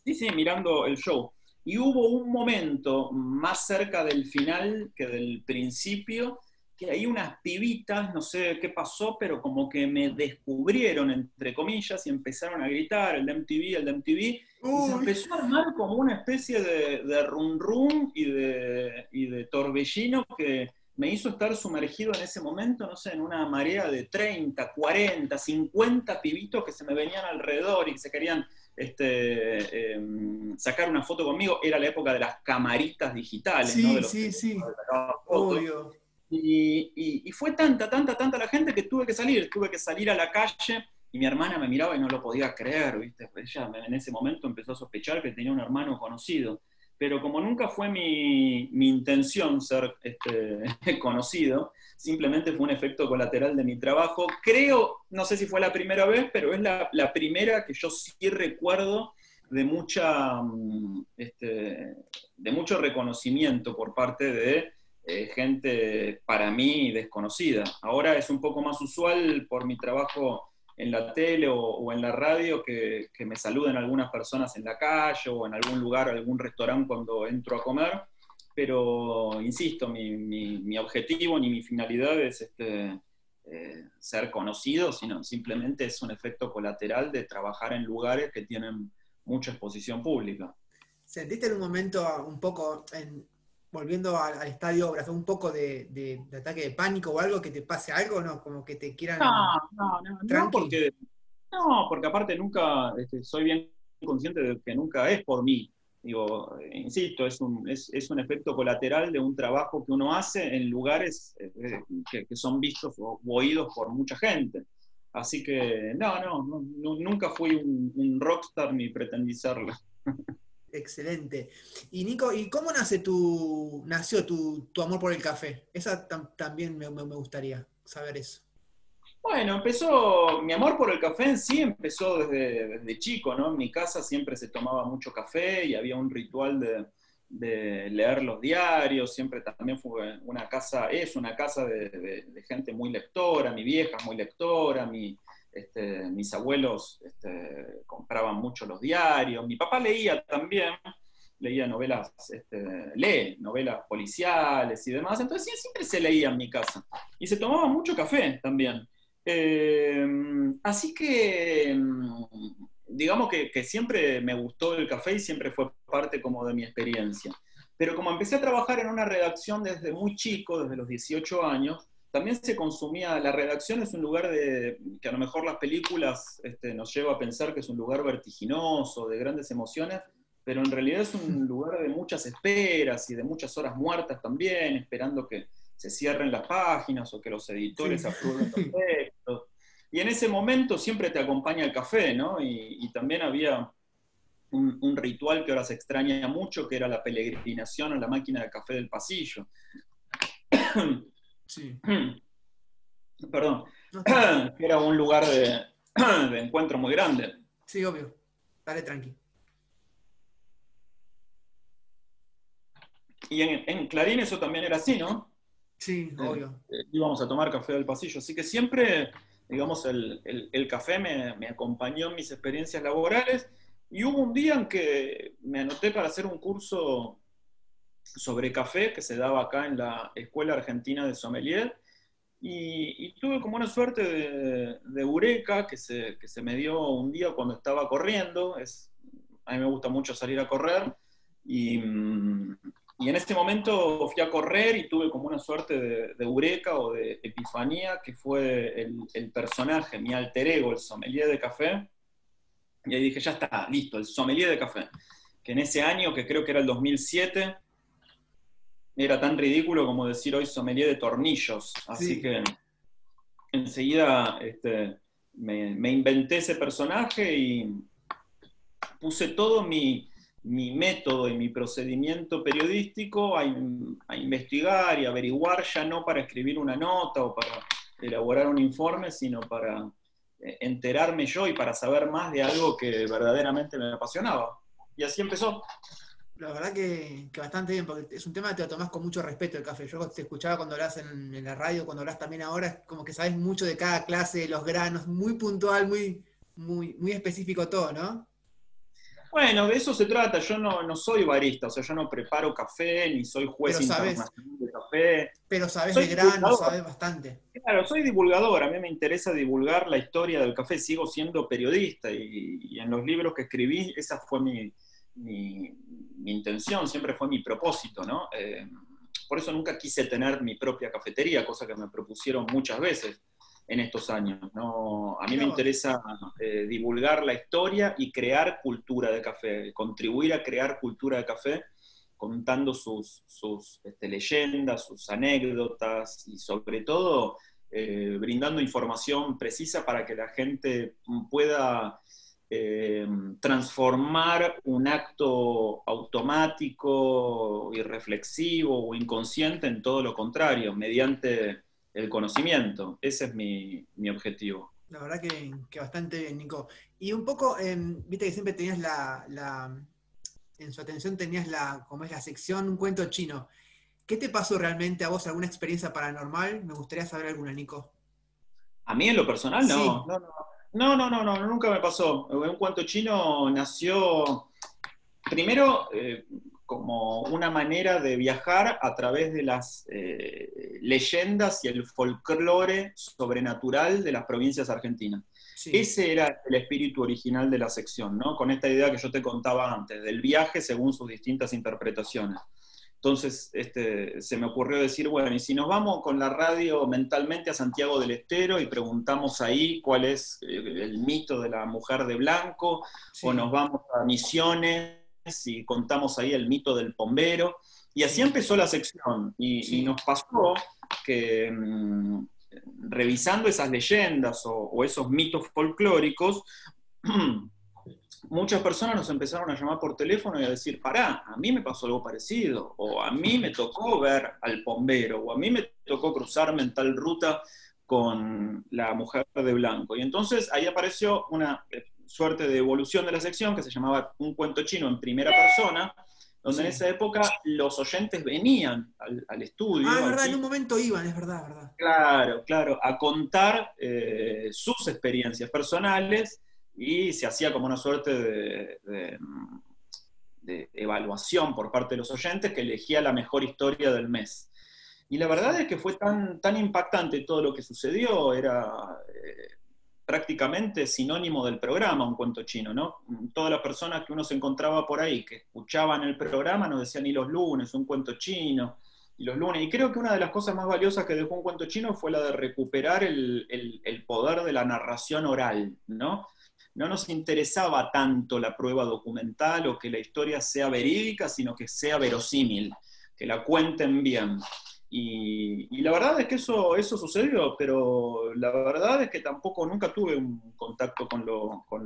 Sí, sí, mirando el show. Y hubo un momento más cerca del final que del principio, que ahí unas pibitas, no sé qué pasó, pero como que me descubrieron, entre comillas, y empezaron a gritar, el de MTV, el de MTV, y se Uy, empezó a armar como una especie de rum rum y de torbellino que me hizo estar sumergido en ese momento, no sé, en una marea de 30, 40, 50 pibitos que se me venían alrededor y que se querían sacar una foto conmigo. Era la época de las camaritas digitales, ¿no? De sí, los sí, teléfonos sí, que sacaban fotos. obvio. Y fue tanta la gente que tuve que salir a la calle, y mi hermana me miraba y no lo podía creer, ¿viste? Ella en ese momento empezó a sospechar que tenía un hermano conocido, pero como nunca fue mi intención ser conocido, simplemente fue un efecto colateral de mi trabajo. Creo, no sé si fue la primera vez, pero es la primera que yo sí recuerdo de de mucho reconocimiento por parte de gente para mí desconocida. Ahora es un poco más usual por mi trabajo en la tele o en la radio que me saluden algunas personas en la calle o en algún lugar, algún restaurante cuando entro a comer, pero insisto, mi objetivo ni mi finalidad es ser conocido, sino simplemente es un efecto colateral de trabajar en lugares que tienen mucha exposición pública. ¿Sentiste en un momento un poco, volviendo al estadio, Obras, un poco de ataque de pánico o algo, que te pase algo, ¿no? Como que te No, quieran no, tranqui. porque aparte nunca, soy bien consciente de que nunca es por mí. Digo, insisto, es un efecto colateral de un trabajo que uno hace en lugares que son vistos o oídos por mucha gente. Así que nunca fui un rockstar ni pretendí serlo. Excelente. Y Nico, ¿y cómo nació tu amor por el café? Esa también me gustaría saber eso. Bueno, mi amor por el café en sí empezó desde chico, ¿no? En mi casa siempre se tomaba mucho café y había un ritual de leer los diarios, siempre también fue una casa, es una casa de gente muy lectora, mi vieja es muy lectora, mis abuelos compraban mucho los diarios, mi papá leía también, leía novelas, lee novelas policiales y demás, entonces sí, siempre se leía en mi casa. Y se tomaba mucho café también. Eh, Así que, digamos que siempre me gustó el café y siempre fue parte como de mi experiencia. Pero como empecé a trabajar en una redacción desde muy chico, desde los 18 años, también se consumía, la redacción es un lugar que a lo mejor las películas nos lleva a pensar que es un lugar vertiginoso, de grandes emociones, pero en realidad es un lugar de muchas esperas y de muchas horas muertas también, esperando que se cierren las páginas o que los Sí. editores aprueben los textos. Y en ese momento siempre te acompaña el café, ¿no? Y también había un ritual que ahora se extraña mucho, que era la peregrinación a la máquina de café del pasillo. Sí. Perdón. No, tranqui. Que era un lugar de encuentro muy grande. Sí, obvio. Dale tranqui. Y en Clarín eso también era así, ¿no? Sí, obvio. Íbamos a tomar café del pasillo. Así que siempre, digamos, el café me acompañó en mis experiencias laborales. Y hubo un día en que me anoté para hacer un curso sobre café que se daba acá en la Escuela Argentina de Sommelier. Y tuve como una suerte de eureka que se me dio un día cuando estaba corriendo. A mí me gusta mucho salir a correr. Y, y en este momento fui a correr y tuve como una suerte de eureka o de epifanía, que fue el personaje, mi alter ego, el sommelier de café. Y ahí dije, ya está, listo, el sommelier de café. Que en ese año, que creo que era el 2007, era tan ridículo como decir hoy sommelier de tornillos. Así Sí. que enseguida me inventé ese personaje y puse todo mi método y mi procedimiento periodístico a investigar y averiguar, ya no para escribir una nota o para elaborar un informe, sino para enterarme yo y para saber más de algo que verdaderamente me apasionaba. Y así empezó. La verdad que bastante bien, porque es un tema que te lo tomás con mucho respeto el café. Yo te escuchaba cuando hablas en la radio, cuando hablas también ahora, es como que sabes mucho de cada clase, de los granos, muy puntual, muy específico todo, ¿no? Bueno, de eso se trata. Yo no soy barista, o sea, yo no preparo café, ni soy juez Pero sabes, internacional de café. pero sabes Soy de grano, divulgador. sabes bastante. Claro, soy divulgador. A mí me interesa divulgar la historia del café. Sigo siendo periodista y en los libros que escribí, esa fue mi intención, siempre fue mi propósito, ¿no? Por eso nunca quise tener mi propia cafetería, cosa que me propusieron muchas veces en estos años, ¿no? A mí me Mirá vos. interesa divulgar la historia y crear cultura de café, contribuir a crear cultura de café, contando sus leyendas, sus anécdotas y sobre todo brindando información precisa para que la gente pueda transformar un acto automático, irreflexivo o inconsciente en todo lo contrario, mediante el conocimiento. Ese es mi objetivo. La verdad que bastante bien, Nico. Y un poco, viste que siempre tenías en su atención tenías como es la sección Un cuento chino. ¿Qué te pasó realmente a vos? ¿Alguna experiencia paranormal? Me gustaría saber alguna, Nico. A mí en lo personal no, Sí, nunca me pasó. Un cuento chino nació primero como una manera de viajar a través de las leyendas y el folclore sobrenatural de las provincias argentinas. sí. Ese era el espíritu original de la sección, ¿no? Con esta idea que yo te contaba antes, del viaje según sus distintas interpretaciones. Entonces se me ocurrió decir, bueno, y si nos vamos con la radio mentalmente a Santiago del Estero y preguntamos ahí cuál es el mito de la mujer de blanco, o nos Sí, vamos a Misiones y contamos ahí el mito del bombero. Y así sí, empezó la sección. Y sí. nos pasó que revisando esas leyendas o esos mitos folclóricos, muchas personas nos empezaron a llamar por teléfono y a decir, pará, a mí me pasó algo parecido, o a mí me tocó ver al bombero, o a mí me tocó cruzarme en tal ruta con la mujer de blanco. Y entonces ahí apareció una suerte de evolución de la sección que se llamaba Un cuento chino en primera persona, donde en Sí. esa época los oyentes venían al Ah, estudio, es al verdad, en piso. un momento iban, es verdad, es verdad. Claro, claro, a contar sus experiencias personales y se hacía como una suerte de evaluación por parte de los oyentes que elegía la mejor historia del mes. Y la verdad Sí. es que fue tan impactante todo lo que sucedió, era prácticamente sinónimo del programa, Un cuento chino, ¿no? Todas las personas que uno se encontraba por ahí, que escuchaban el programa, nos decían, y los lunes, un cuento chino, y los lunes. Y creo que una de las cosas más valiosas que dejó Un cuento chino fue la de recuperar el poder de la narración oral, ¿no? No nos interesaba tanto la prueba documental o que la historia sea verídica, sino que sea verosímil, que la cuenten bien. Y la verdad es que eso sucedió, pero la verdad es que tampoco nunca tuve un contacto con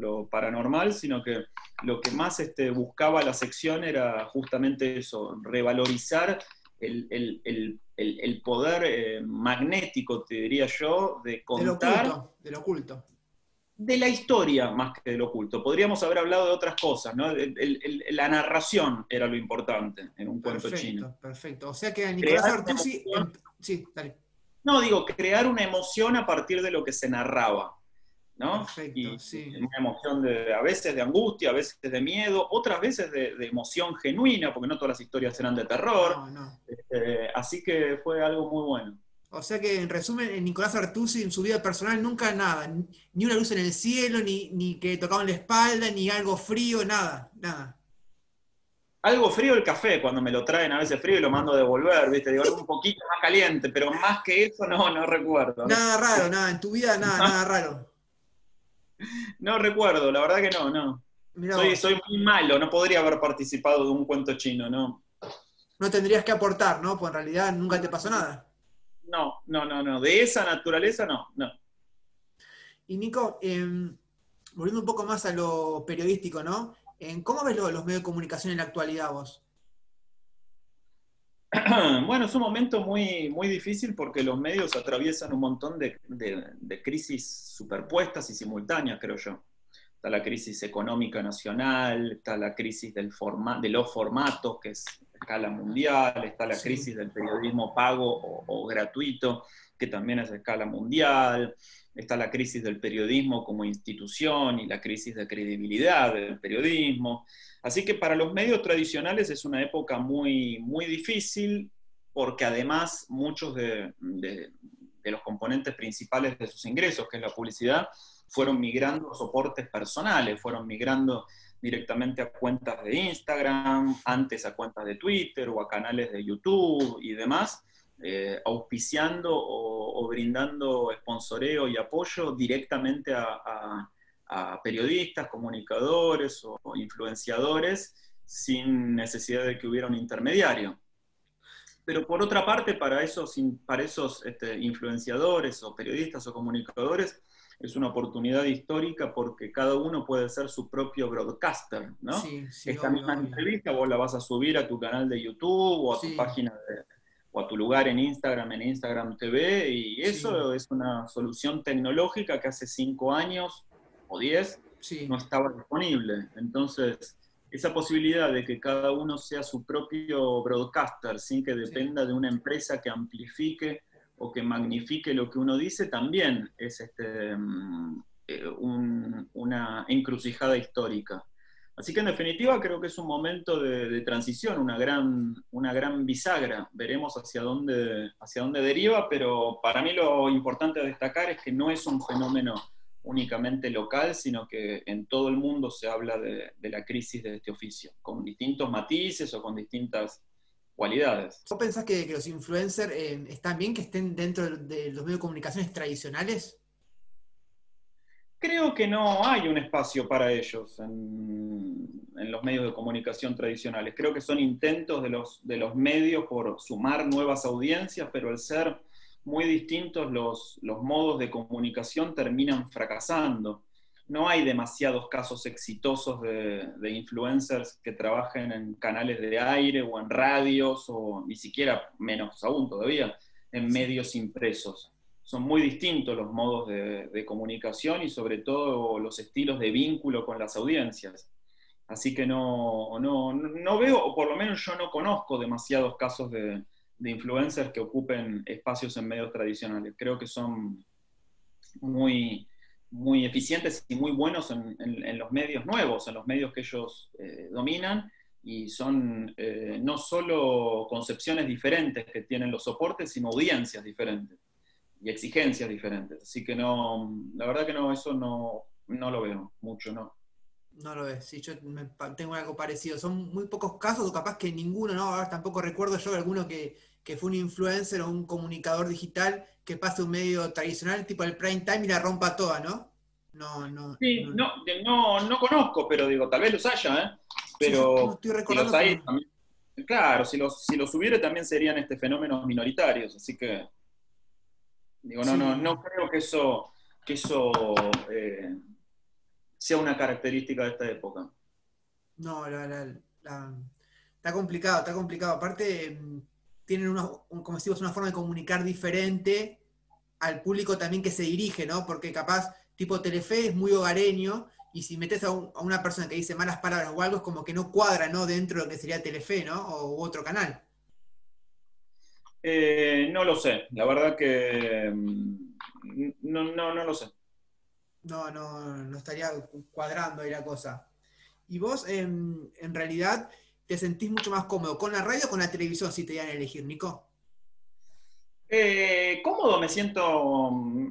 lo paranormal, sino que lo que más buscaba la sección era justamente eso, revalorizar el poder magnético, te diría yo, de Del contar oculto, del oculto. de la historia más que del oculto. Podríamos haber hablado de otras cosas, ¿no? La narración era lo importante en un cuento chino. Perfecto, perfecto. O sea que Nicolás Crear una Artusi, emoción, sí, dale. no digo, crear una emoción a partir de lo que se narraba, ¿no? Perfecto, Y sí. una emoción a veces de angustia, a veces de miedo, otras veces de emoción genuina, porque no todas las historias eran de terror. No, no. Así que fue algo muy bueno. O sea que en resumen, en Nicolás Artusi en su vida personal nunca nada, ni una luz en el cielo, ni que tocaban la espalda, ni algo frío, nada, nada. Algo frío el café, cuando me lo traen a veces frío y lo mando a devolver, ¿viste? Digo, un poquito más caliente, pero más que eso no recuerdo. No, Nada raro, nada, en tu vida nada, nada raro. no recuerdo, la verdad que no. Mirá Soy vos, muy malo, no podría haber participado de un cuento chino, ¿no? no tendrías que aportar, ¿no? Pues en realidad nunca te pasó nada. No. De esa naturaleza no. Y Nico, volviendo un poco más a lo periodístico, ¿no? ¿Cómo ves los medios de comunicación en la actualidad vos? Bueno, es un momento muy difícil porque los medios atraviesan un montón de crisis superpuestas y simultáneas, creo yo. Está la crisis económica nacional, está la crisis de los formatos, que es a escala mundial, está la Sí, crisis del periodismo pago o gratuito, que también es a escala mundial, está la crisis del periodismo como institución y la crisis de credibilidad del periodismo. Así que para los medios tradicionales es una época muy, muy difícil, porque además muchos de los componentes principales de sus ingresos, que es la publicidad, fueron migrando a soportes personales, fueron migrando directamente a cuentas de Instagram, antes a cuentas de Twitter o a canales de YouTube y demás, auspiciando o brindando sponsoreo y apoyo directamente a periodistas, comunicadores o influenciadores sin necesidad de que hubiera un intermediario. Pero por otra parte, para esos influenciadores o periodistas o comunicadores, es una oportunidad histórica porque cada uno puede ser su propio broadcaster, ¿no? Sí, sí, Esta obvio, misma obvio. entrevista vos la vas a subir a tu canal de YouTube o a tu Sí, página o a tu lugar en Instagram TV, y sí, eso es una solución tecnológica que hace 5 años o 10 sí, no estaba disponible. Entonces, esa posibilidad de que cada uno sea su propio broadcaster sin que sí. dependa de una empresa que amplifique o que magnifique lo que uno dice, también es una encrucijada histórica. Así que en definitiva creo que es un momento de transición, una gran bisagra. Veremos hacia dónde deriva, pero para mí lo importante a destacar es que no es un fenómeno únicamente local, sino que en todo el mundo se habla de la crisis de este oficio, con distintos matices o con distintas cualidades. ¿Vos pensás que los influencers están bien que estén dentro de los medios de comunicaciones tradicionales? Creo que no hay un espacio para ellos en los medios de comunicación tradicionales. Creo que son intentos de los medios por sumar nuevas audiencias, pero al ser muy distintos los modos de comunicación terminan fracasando. No hay demasiados casos exitosos de influencers que trabajen en canales de aire o en radios, o ni siquiera, menos aún todavía, en Sí. medios impresos. Son muy distintos los modos de comunicación y sobre todo los estilos de vínculo con las audiencias. Así que no veo, o por lo menos yo no conozco demasiados casos de influencers que ocupen espacios en medios tradicionales. Creo que son muy, muy eficientes y muy buenos en los medios nuevos, en los medios que ellos dominan, y son no solo concepciones diferentes que tienen los soportes, sino audiencias diferentes y exigencias diferentes. Así que no, la verdad que no, eso no lo veo mucho, ¿no? No lo ves, sí, tengo algo parecido. Son muy pocos casos, o capaz que ninguno, ¿no? Ahora tampoco recuerdo yo alguno que fue un influencer o un comunicador digital que pase un medio tradicional, tipo el prime time y la rompa toda, ¿no? No, no, Sí, no. no conozco, pero digo, tal vez los haya, ¿eh? Sí, yo no Pero estoy si los recordando, hay, pero también, claro, si los hubiera también serían fenómenos minoritarios, así que digo, sí, no creo que eso eh, sea una característica de esta época. no, está complicado, está complicado. Aparte, tienen como decimos, una forma de comunicar diferente al público también que se dirige, ¿no? Porque capaz, tipo Telefe es muy hogareño, y si metes a una persona que dice malas palabras o algo, es como que no cuadra, ¿no? Dentro de lo que sería Telefe, ¿no? O u otro canal. No lo sé, la verdad que no lo sé. No, no estaría cuadrando ahí la cosa. Y vos, en realidad, te sentís mucho más cómodo con la radio o con la televisión si te dieran a elegir, Nico. Cómodo me siento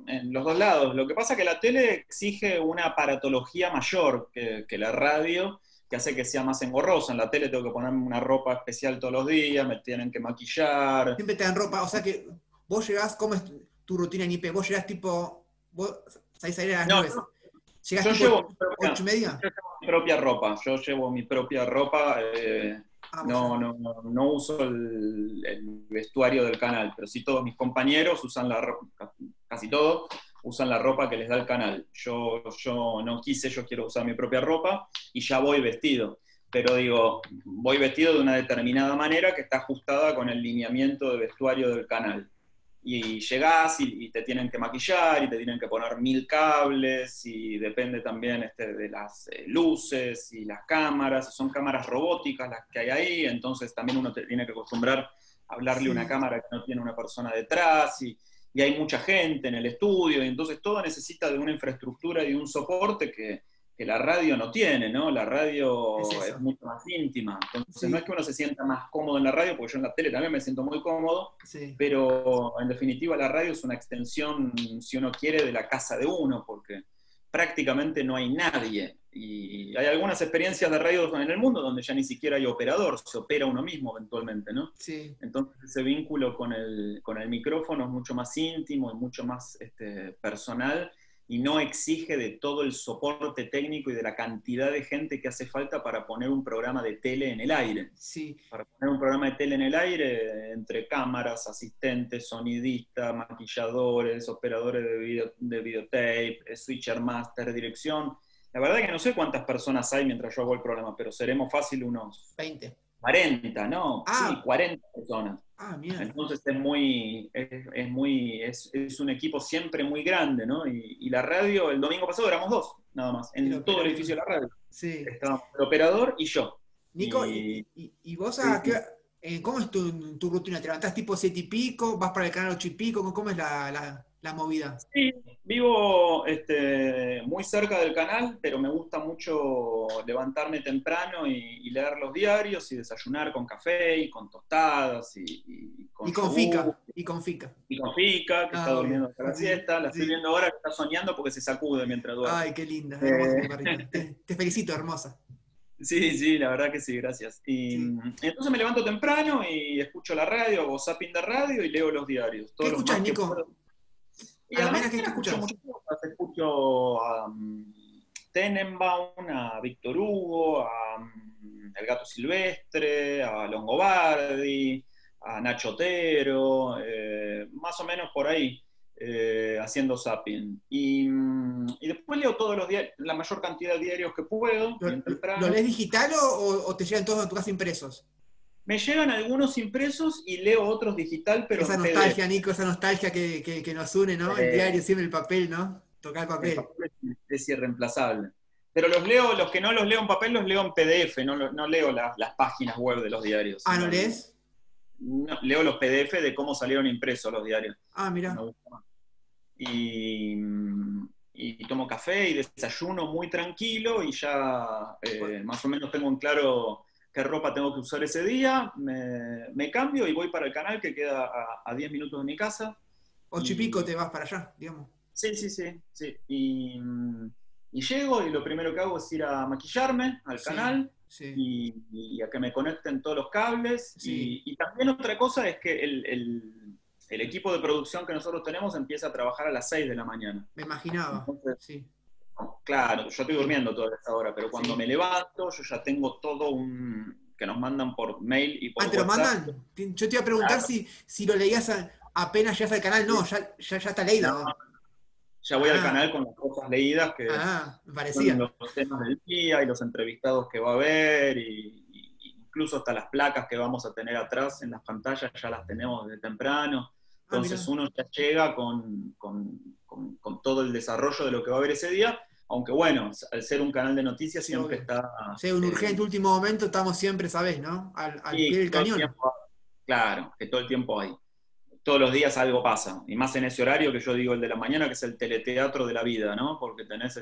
en los dos lados. Lo que pasa es que la tele exige una aparatología mayor que la radio, que hace que sea más engorrosa. En la tele tengo que ponerme una ropa especial todos los días, me tienen que maquillar. Siempre te dan ropa, o sea que vos llegás, ¿cómo es tu rutina en IP? Vos llegás tipo, vos salís a salir a las No, 9, llegás yo tipo llevo 8 y yo media. llevo mi propia ropa, yo llevo mi propia ropa, Ah, vos ya. no uso el vestuario del canal, pero sí todos mis compañeros usan la ropa, casi todos usan la ropa que les da el canal. Yo no quise, yo quiero usar mi propia ropa y ya voy vestido. Pero digo, voy vestido de una determinada manera que está ajustada con el lineamiento de vestuario del canal. Y llegás y te tienen que maquillar y te tienen que poner 1000 cables, y depende también de las luces y las cámaras. Son cámaras robóticas las que hay ahí, entonces también uno te tiene que acostumbrar a hablarle a una Sí, cámara que no tiene una persona detrás, y y hay mucha gente en el estudio, y entonces todo necesita de una infraestructura y de un soporte que la radio no tiene, ¿no? La radio es mucho más íntima. Entonces no es que uno se sienta más cómodo en la radio, porque yo en la tele también me siento muy cómodo, pero en definitiva la radio es una extensión, si uno quiere, de la casa de uno, porque prácticamente no hay nadie. Y hay algunas experiencias de radio en el mundo donde ya ni siquiera hay operador, se opera uno mismo eventualmente, ¿no? Sí. Entonces ese vínculo con el micrófono es mucho más íntimo y mucho más personal, y no exige de todo el soporte técnico y de la cantidad de gente que hace falta para poner un programa de tele en el aire. Sí. Para poner un programa de tele en el aire, entre cámaras, asistentes, sonidistas, maquilladores, operadores de videotape, switcher master, dirección. La verdad que no sé cuántas personas hay mientras yo hago el programa, pero seremos fácil unos 20. 40, ¿no? Sí, 40 personas. Mira. Entonces es un equipo siempre muy grande, ¿no? Y la radio, el domingo pasado éramos 2, nada más, en todo el edificio de la radio. Sí. Estábamos el operador y yo. Nico, ¿y vos cómo es tu rutina? ¿Te levantás tipo 7 y pico? ¿Vas para el canal 8 y pico? ¿Cómo es la movida? Sí, vivo muy cerca del canal, pero me gusta mucho levantarme temprano y leer los diarios y desayunar con café y con tostadas y con fica. Y con fica, que está durmiendo hasta la siesta. La estoy viendo ahora que está soñando porque se sacude mientras duerme. Ay, qué linda, hermosa tu perrita. Te felicito, hermosa. Sí, la verdad que sí, gracias. Entonces me levanto temprano y escucho la radio, hago zapping de radio y leo los diarios. ¿Qué escuchás, Nico? Y además ¿qué escuchas? Escucho a Tenenbaum, a Víctor Hugo, a El Gato Silvestre, a Longobardi, a Nacho Otero, más o menos por ahí, haciendo zapping. Y después leo todos los días, la mayor cantidad de diarios que puedo. ¿Lo lees digital o te llegan todos a tu casa impresos? Me llegan algunos impresos y leo otros digital, pero esa nostalgia, PDF. Nico, esa nostalgia que nos une, ¿no? El diario, siempre el papel, ¿no? Tocar el papel. El papel es irreemplazable. Pero los que no los leo en papel, los leo en PDF, no leo las páginas web de los diarios. ¿No lees? No, leo los PDF de cómo salieron impresos los diarios. Mira. Y tomo café y desayuno muy tranquilo y ya más o menos tengo en claro qué ropa tengo que usar ese día, me cambio y voy para el canal que queda a 10 minutos de mi casa. 8 y pico te vas para allá, digamos. Sí. Y llego y lo primero que hago es ir a maquillarme al canal y a que me conecten todos los cables. Y también otra cosa es que el equipo de producción que nosotros tenemos empieza a trabajar a las 6 de la mañana. Me imaginaba. Entonces, claro, yo estoy durmiendo toda esa hora, pero cuando me levanto, yo ya tengo todo que nos mandan por mail y por WhatsApp. ¿Te lo mandan? Yo te iba a preguntar si lo leías apenas llegas al canal. No, ya está leído. No, ya voy al canal con las cosas leídas, que me parecía. Son los temas del día y los entrevistados que va a haber, y incluso hasta las placas que vamos a tener atrás en las pantallas ya las tenemos desde temprano. Entonces uno ya llega con todo el desarrollo de lo que va a haber ese día, aunque bueno, al ser un canal de noticias siempre está... Sí, un urgente último momento, estamos siempre, ¿sabés, no? Al pie del cañón. Claro, que todo el tiempo hay. Todos los días algo pasa, y más en ese horario que yo digo el de la mañana, que es el teleteatro de la vida, ¿no? Porque tenés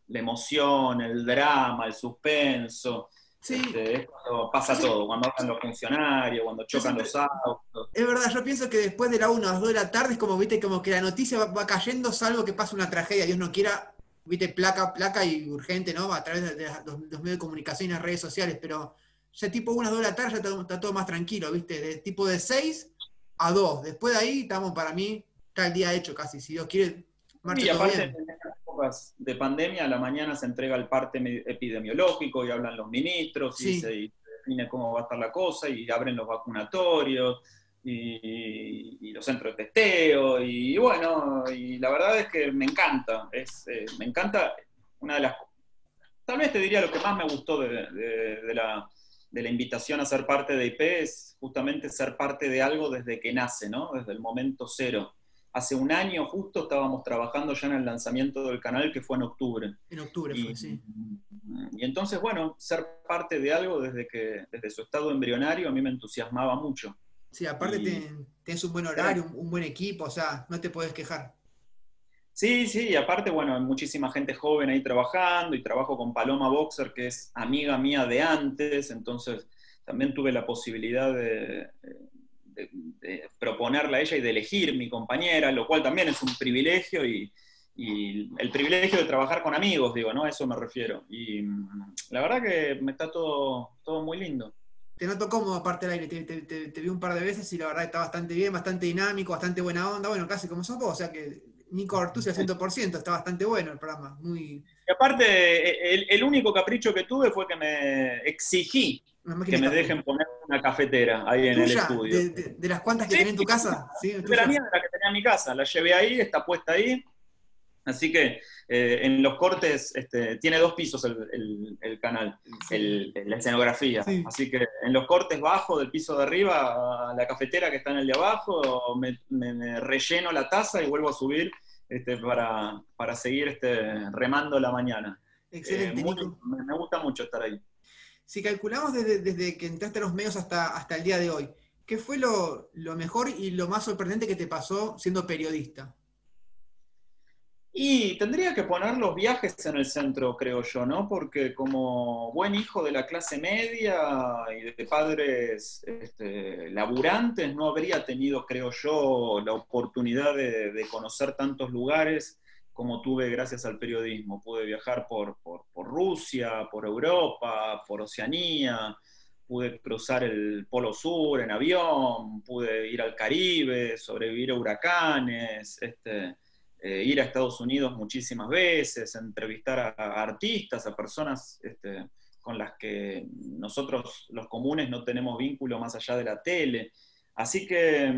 la emoción, el drama, el suspenso. Sí. Es cuando pasa todo, cuando hablan los funcionarios, cuando chocan los autos. Es verdad, yo pienso que después de la 1 a las 2 de la tarde es como, viste, como que la noticia va cayendo, salvo que pase una tragedia, Dios no quiera, viste, placa y urgente, ¿no? A través de los medios de comunicación y las redes sociales, pero ya tipo 1 a las 2 de la tarde ya está todo más tranquilo, viste, de tipo de 6 a 2. Después de ahí estamos, para mí, está el día hecho casi, si Dios quiere, marcha todo bien. En estas épocas de pandemia, a la mañana se entrega el parte epidemiológico y hablan los ministros y se define cómo va a estar la cosa y abren los vacunatorios y los centros de testeo y bueno, y la verdad es que me encanta, me encanta. Una de las, tal vez te diría lo que más me gustó de la invitación a ser parte de IP es justamente ser parte de algo desde que nace, ¿no? Desde el momento cero. Hace un año justo estábamos trabajando ya en el lanzamiento del canal, que fue en octubre. En octubre fue, sí. Y entonces, bueno, ser parte de algo desde su estado embrionario a mí me entusiasmaba mucho. Sí, aparte Y tenés un buen horario, un buen equipo, o sea, no te podés quejar. sí, sí, y aparte, bueno, hay muchísima gente joven ahí trabajando y trabajo con Paloma Boxer, que es amiga mía de antes, entonces también tuve la posibilidad de proponerla a ella y de elegir mi compañera, lo cual también es un privilegio y el privilegio de trabajar con amigos, digo, ¿no? A eso me refiero. Y la verdad que me está todo muy lindo. Te noto cómodo aparte del aire, te vi un par de veces y la verdad está bastante bien, bastante dinámico, bastante buena onda, bueno, casi como sos vos, o sea que Nico Artusi al 100%, está bastante bueno el programa, muy... Y aparte, el único capricho que tuve fue que me exigí Una máquina que de me café. dejen poner una cafetera ahí en el ¿Tuya? estudio. ¿De las cuantas que Sí, tenés en tu casa? ¿Sí? de la mía, ¿Tuyas? de la que tenía en mi casa. La llevé ahí, está puesta ahí. Así que en los cortes tiene 2 pisos el canal, Excelente. la escenografía. Sí, Así que en los cortes bajo del piso de arriba a la cafetera que está en el de abajo, me relleno la taza y vuelvo a subir para seguir remando la mañana. excelente, Nico. Me gusta mucho estar ahí. Si calculamos desde que entraste a los medios hasta el día de hoy, ¿qué fue lo mejor y lo más sorprendente que te pasó siendo periodista? Y tendría que poner los viajes en el centro, creo yo, ¿no? Porque como buen hijo de la clase media y de padres laburantes, no habría tenido, creo yo, la oportunidad de conocer tantos lugares como tuve gracias al periodismo. Pude viajar por Rusia, por Europa, por Oceanía, pude cruzar el Polo Sur en avión, pude ir al Caribe, sobrevivir a huracanes, ir a Estados Unidos muchísimas veces, entrevistar a artistas, a personas con las que nosotros los comunes no tenemos vínculo más allá de la tele. Así que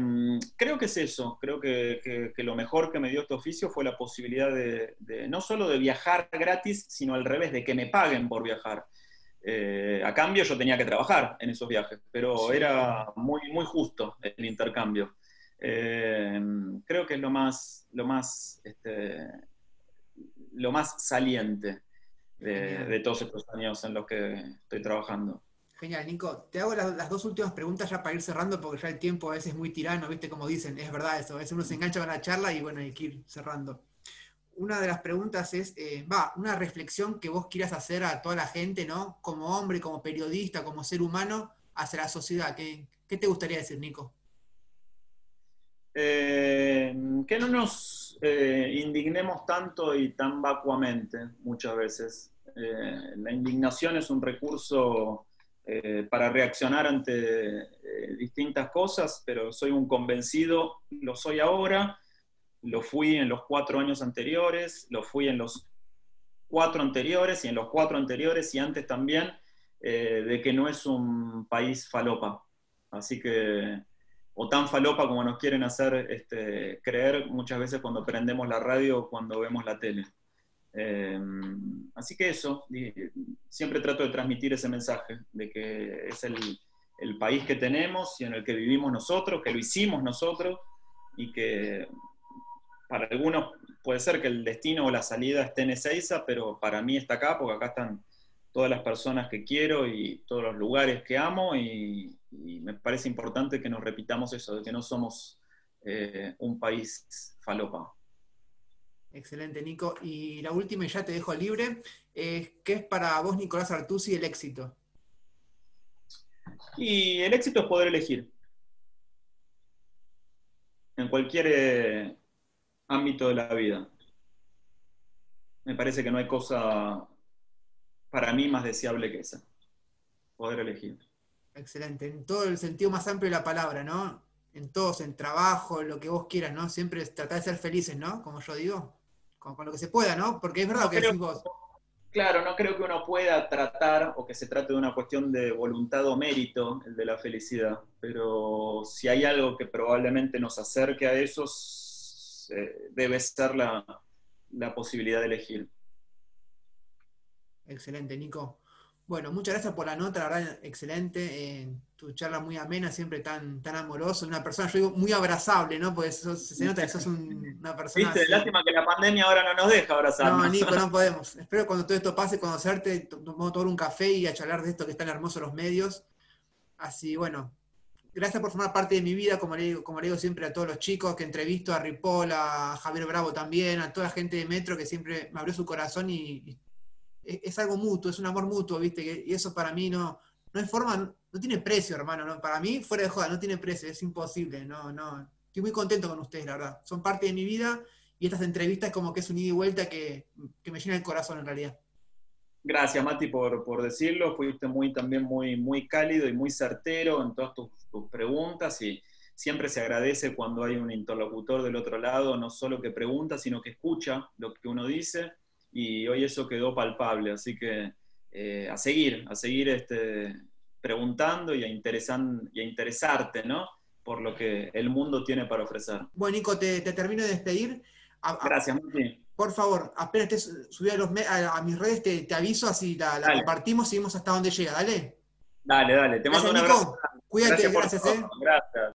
creo que es eso, creo que lo mejor que me dio este oficio fue la posibilidad no solo de viajar gratis, sino al revés, de que me paguen por viajar. A cambio yo tenía que trabajar en esos viajes, pero Sí, era muy, muy justo el intercambio. Eh, Creo que es lo más saliente genial. de todos estos años en los que estoy trabajando. Genial, Nico. Te hago las dos últimas preguntas ya para ir cerrando, porque ya el tiempo a veces es muy tirano, ¿viste? Como dicen, es verdad eso. A veces uno se engancha con la charla y bueno, hay que ir cerrando. Una de las preguntas es, una reflexión que vos quieras hacer a toda la gente, ¿no? Como hombre, como periodista, como ser humano, hacia la sociedad. ¿Qué te gustaría decir, Nico? Que no nos indignemos tanto y tan vacuamente muchas veces. La indignación es un recurso para reaccionar ante distintas cosas, pero soy un convencido, lo soy ahora, lo fui en los 4 años anteriores, lo fui en los 4 anteriores y en los 4 anteriores y antes también, de que no es un país falopa. Así que, o tan falopa como nos quieren hacer creer muchas veces cuando prendemos la radio o cuando vemos la tele. Eh, Así que eso, siempre trato de transmitir ese mensaje, de que es el país que tenemos y en el que vivimos nosotros, que lo hicimos nosotros y que para algunos puede ser que el destino o la salida esté en Ezeiza, pero para mí está acá, porque acá están todas las personas que quiero y todos los lugares que amo, y me parece importante que nos repitamos eso, de que no somos un país falopa. Excelente, Nico. Y la última, y ya te dejo libre, ¿qué es para vos, Nicolás Artusi, el éxito? Y el éxito es poder elegir en cualquier ámbito de la vida. Me parece que no hay cosa para mí más deseable que esa, poder elegir. Excelente, en todo el sentido más amplio de la palabra, ¿no? En todos, en trabajo, lo que vos quieras, ¿no? Siempre es tratar de ser felices, ¿no? Como yo digo, con lo que se pueda, ¿no? Porque es verdad lo No que creo decís vos. Claro, no creo que uno pueda tratar o que se trate de una cuestión de voluntad o mérito, el de la felicidad, pero si hay algo que probablemente nos acerque a eso, debe ser la posibilidad de elegir. Excelente, Nico. Bueno, muchas gracias por la nota, la verdad, excelente. Tu charla muy amena, siempre tan amoroso. Una persona, yo digo, muy abrazable, ¿no? Porque se nota que sos una persona Viste, así. lástima que la pandemia ahora no nos deja No, abrazarnos. Nico, no podemos. Espero cuando todo esto pase, conocerte, vamos a tomar un café y a charlar de esto que están hermosos los medios. Así, bueno, gracias por formar parte de mi vida, como le digo siempre a todos los chicos que entrevisto, a Ripoll, a Javier Bravo también, a toda la gente de Metro que siempre me abrió su corazón y es algo mutuo, es un amor mutuo, ¿viste? Y eso para mí no hay forma, no tiene precio, hermano, ¿no? Para mí, fuera de joda, no tiene precio, es imposible, no. Estoy muy contento con ustedes, la verdad. Son parte de mi vida y estas entrevistas como que es un ida y vuelta que me llena el corazón en realidad. Gracias, Mati, por decirlo. Fuiste también muy cálido y muy certero en todas tus preguntas y siempre se agradece cuando hay un interlocutor del otro lado, no solo que pregunta, sino que escucha lo que uno dice y hoy eso quedó palpable. Así que a seguir preguntando y a interesarte, ¿no? Por lo que el mundo tiene para ofrecer. Bueno, Nico, te termino de despedir. Gracias, Mati. Por favor, apenas estés subido a mis redes, te aviso, así la compartimos y vemos hasta dónde llega. Dale. Dale. Te Gracias, mando un abrazo. Nico. Cuídate, Gracias por gracias, todo. Gracias.